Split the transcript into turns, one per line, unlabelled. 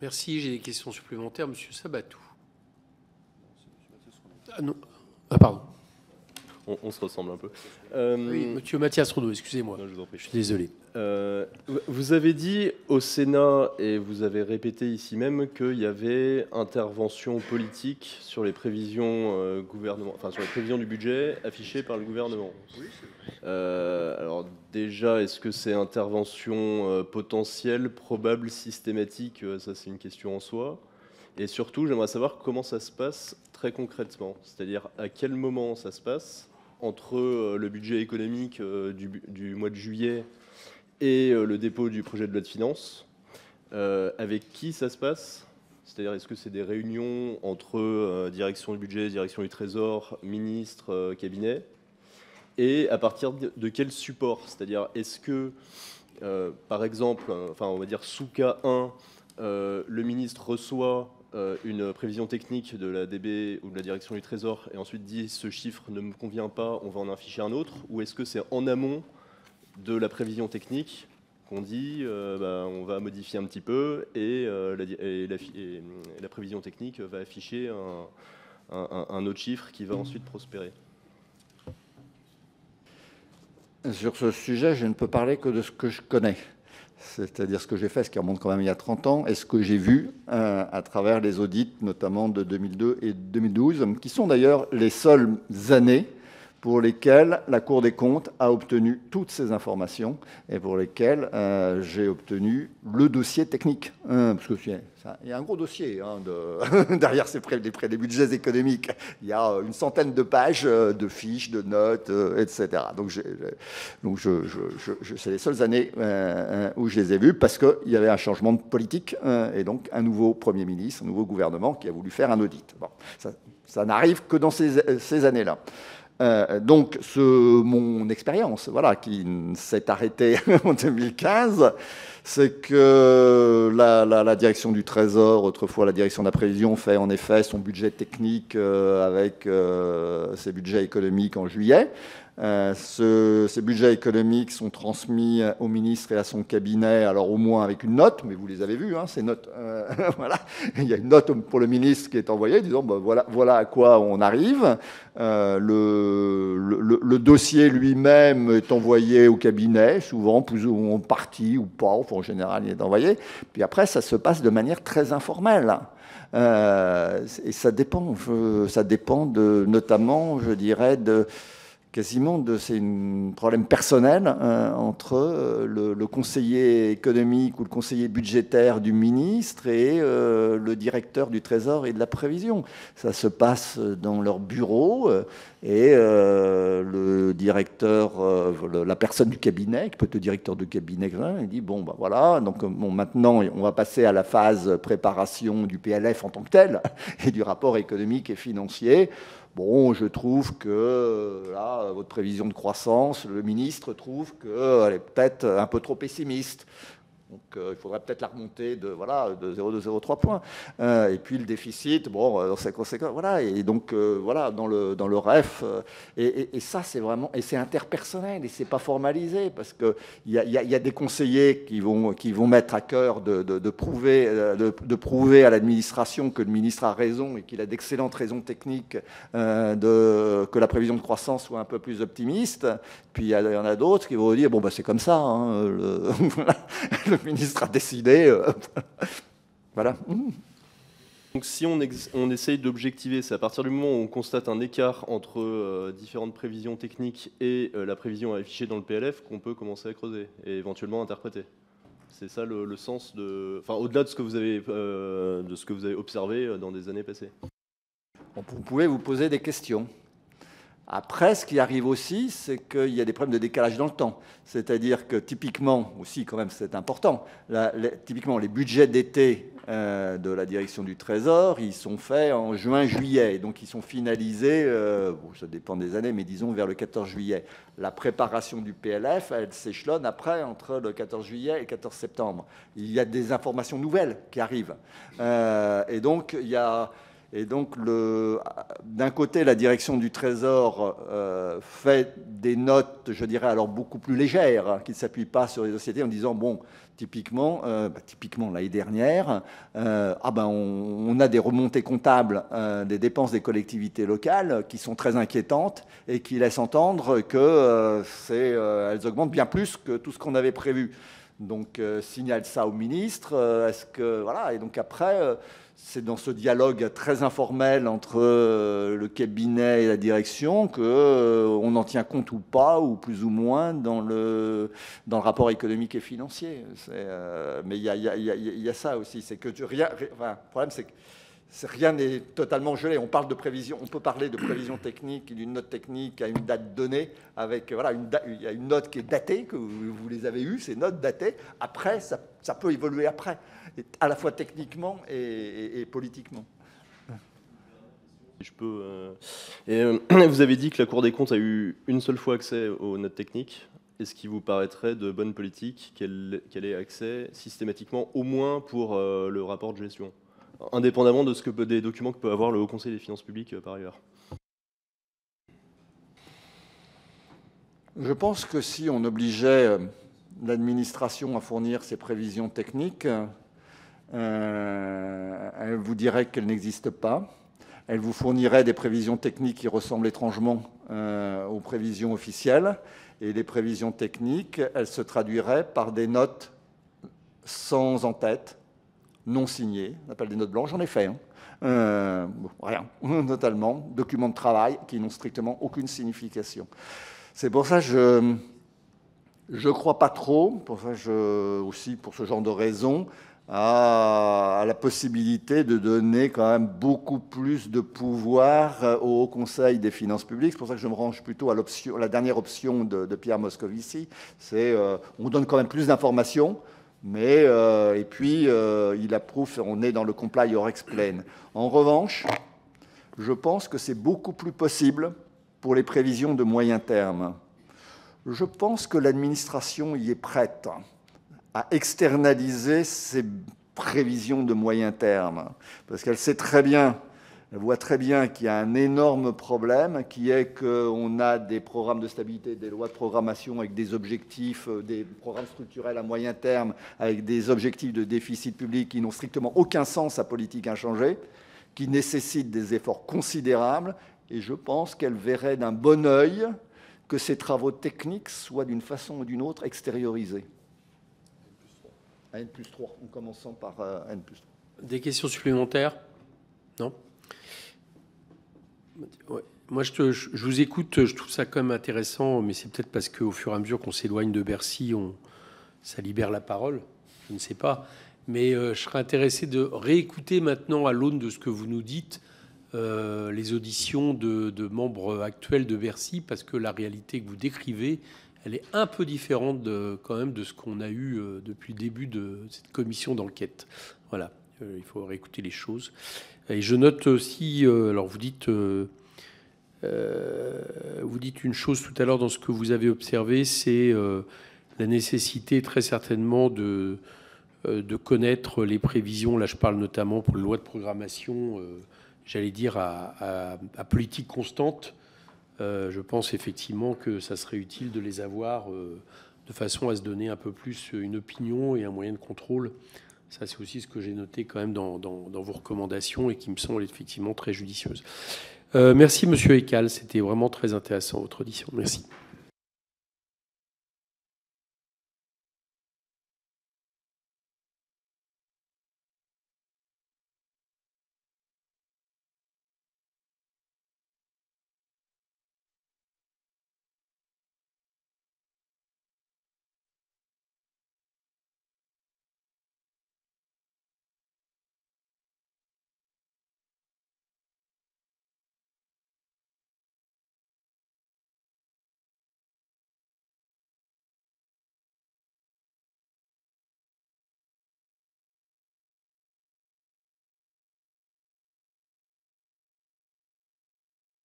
Merci. J'ai des questions supplémentaires. Monsieur Sabatou. Ah non. Ah pardon.
On se ressemble un peu.
Oui, monsieur Mathias Rodeau, excusez-moi.
Non, je vous en prie.
Je suis désolé.
Vous avez dit au Sénat, et vous avez répété ici même, qu'il y avait intervention politique sur les prévisions sur les prévisions du budget affichées par le gouvernement.
Oui,
alors déjà, est-ce que c'est intervention potentielle, probable, systématique? Ça, c'est une question en soi. Et surtout, j'aimerais savoir comment ça se passe très concrètement. C'est-à-dire à quel moment ça se passe entre le budget économique du mois de juillet et le dépôt du projet de loi de finances. Avec qui ça se passe? C'est-à-dire, est-ce que c'est des réunions entre direction du budget, direction du trésor, ministre, cabinet? Et à partir de quel support? C'est-à-dire, est-ce que, par exemple, on va dire sous cas 1, le ministre reçoit une prévision technique de la DB ou de la direction du trésor et ensuite dit ce chiffre ne me convient pas, on va en afficher un autre? Ou est-ce que c'est en amont de la prévision technique qu'on dit on va modifier un petit peu et la prévision technique va afficher un autre chiffre qui va ensuite prospérer?
Sur ce sujet, je ne peux parler que de ce que je connais, c'est-à-dire ce que j'ai fait, ce qui remonte quand même il y a 30 ans, et ce que j'ai vu à travers les audits, notamment de 2002 et 2012, qui sont d'ailleurs les seules années pour lesquelles la Cour des comptes a obtenu toutes ces informations et pour lesquelles j'ai obtenu le dossier technique. Parce qu'il y a un gros dossier derrière les budgets économiques. Il y a une centaine de pages de fiches, de notes, etc. Donc c'est les seules années où je les ai vues parce qu'il y avait un changement de politique et donc un nouveau Premier ministre, un nouveau gouvernement qui a voulu faire un audit. Bon, ça n'arrive que dans ces années-là. Donc, mon expérience, qui s'est arrêtée en 2015, c'est que la direction du Trésor, autrefois la direction de la prévision, fait en effet son budget technique avec ses budgets économiques en juillet. Ces budgets économiques sont transmis au ministre et à son cabinet, alors au moins avec une note, mais vous les avez vues, ces notes. Voilà. Il y a une note pour le ministre qui est envoyée, disant voilà à quoi on arrive. Le dossier lui-même est envoyé au cabinet, souvent plus ou moins en partie ou pas, enfin, en général il est envoyé. Puis après, ça se passe de manière très informelle. Et ça dépend notamment, je dirais, quasiment c'est un problème personnel entre le conseiller économique ou le conseiller budgétaire du ministre et le directeur du Trésor et de la prévision. Ça se passe dans leur bureau et le directeur, la personne du cabinet, qui peut être le directeur de cabinet, il dit maintenant on va passer à la phase préparation du PLF en tant que tel et du rapport économique et financier. Bon, je trouve que là, votre prévision de croissance, le ministre trouve qu'elle est peut-être un peu trop pessimiste. Donc, il faudrait peut-être la remonter de 0,203 points. Et puis, le déficit, dans ses conséquences, Et donc, dans le REF. Et ça, c'est vraiment... Et c'est interpersonnel, et c'est pas formalisé, parce qu'il y a des conseillers qui vont mettre à cœur de prouver à l'administration que le ministre a raison et qu'il a d'excellentes raisons techniques que la prévision de croissance soit un peu plus optimiste. Puis, il y en a d'autres qui vont dire, c'est comme ça, le ministre a décidé. Voilà.
Donc si on essaye d'objectiver, c'est à partir du moment où on constate un écart entre différentes prévisions techniques et la prévision affichée dans le PLF qu'on peut commencer à creuser et éventuellement interpréter. C'est ça le sens au-delà de ce que vous avez observé dans des années passées.
Vous pouvez vous poser des questions. Après, ce qui arrive aussi, c'est qu'il y a des problèmes de décalage dans le temps. C'est-à-dire que typiquement, aussi quand même c'est important, typiquement les budgets d'été de la direction du Trésor, ils sont faits en juin-juillet. Donc ils sont finalisés, ça dépend des années, mais disons vers le 14 juillet. La préparation du PLF, elle s'échelonne après entre le 14 juillet et le 14 septembre. Il y a des informations nouvelles qui arrivent. Et donc il y a Et donc, d'un côté, la direction du Trésor fait des notes, je dirais, alors beaucoup plus légères, hein, qui ne s'appuient pas sur les sociétés, en disant, bon, typiquement l'année dernière, on a des remontées comptables des dépenses des collectivités locales qui sont très inquiétantes et qui laissent entendre que elles augmentent bien plus que tout ce qu'on avait prévu. Donc, signale ça au ministre. Et donc après, c'est dans ce dialogue très informel entre le cabinet et la direction qu'on en tient compte ou pas, ou plus ou moins, dans le rapport économique et financier. Mais il y a ça aussi. C'est que le problème, c'est que rien n'est totalement gelé. On parle de prévision, on peut parler de prévision technique, d'une note technique à une date donnée, avec il y a une note qui est datée, que vous les avez eues, ces notes datées. Après, ça peut évoluer après, à la fois techniquement et politiquement.
Je peux. Vous avez dit que la Cour des comptes a eu une seule fois accès aux notes techniques. Est-ce qu'il vous paraîtrait de bonne politique qu'elle ait accès systématiquement, au moins pour le rapport de gestion, indépendamment de des documents que peut avoir le Haut Conseil des finances publiques par ailleurs?
Je pense que si on obligeait l'administration à fournir ses prévisions techniques, elle vous dirait qu'elles n'existent pas. Elle vous fournirait des prévisions techniques qui ressemblent étrangement aux prévisions officielles. Et les prévisions techniques, elles se traduiraient par des notes sans en-tête, non signées. On appelle des notes blanches, j'en ai fait. Rien, totalement. Documents de travail qui n'ont strictement aucune signification. C'est pour ça que je ne crois pas trop, aussi pour ce genre de raisons, à la possibilité de donner quand même beaucoup plus de pouvoir au Haut Conseil des finances publiques. C'est pour ça que je me range plutôt à la dernière option de Pierre Moscovici. C'est on donne quand même plus d'informations, mais et puis il approuve, on est dans le comply or explain. En revanche, je pense que c'est beaucoup plus possible pour les prévisions de moyen terme. Je pense que l'administration y est prête à externaliser ses prévisions de moyen terme, parce qu'elle sait très bien, elle voit très bien qu'il y a un énorme problème, qui est qu'on a des programmes de stabilité, des lois de programmation avec des objectifs, des programmes structurels à moyen terme, avec des objectifs de déficit public qui n'ont strictement aucun sens à politique inchangée, qui nécessitent des efforts considérables, et je pense qu'elle verrait d'un bon œil que ces travaux techniques soient d'une façon ou d'une autre extériorisés. À N+3, en commençant par N+3.
Des questions supplémentaires? Non? Ouais. Moi, je vous écoute, je trouve ça quand même intéressant, mais c'est peut-être parce qu'au fur et à mesure qu'on s'éloigne de Bercy, ça libère la parole, je ne sais pas. Mais je serais intéressé de réécouter maintenant, à l'aune de ce que vous nous dites, les auditions de membres actuels de Bercy, parce que la réalité que vous décrivez, elle est un peu différente quand même de ce qu'on a eu depuis le début de cette commission d'enquête. Voilà, il faut réécouter les choses. Et je note aussi, alors vous dites une chose tout à l'heure dans ce que vous avez observé, c'est la nécessité très certainement de connaître les prévisions. Là, je parle notamment pour la loi de programmation, j'allais dire à politique constante. Je pense effectivement que ça serait utile de les avoir de façon à se donner un peu plus une opinion et un moyen de contrôle. Ça, c'est aussi ce que j'ai noté quand même dans vos recommandations et qui me semble effectivement très judicieuse. Merci, Monsieur Ecal. C'était vraiment très intéressant, votre audition. Merci.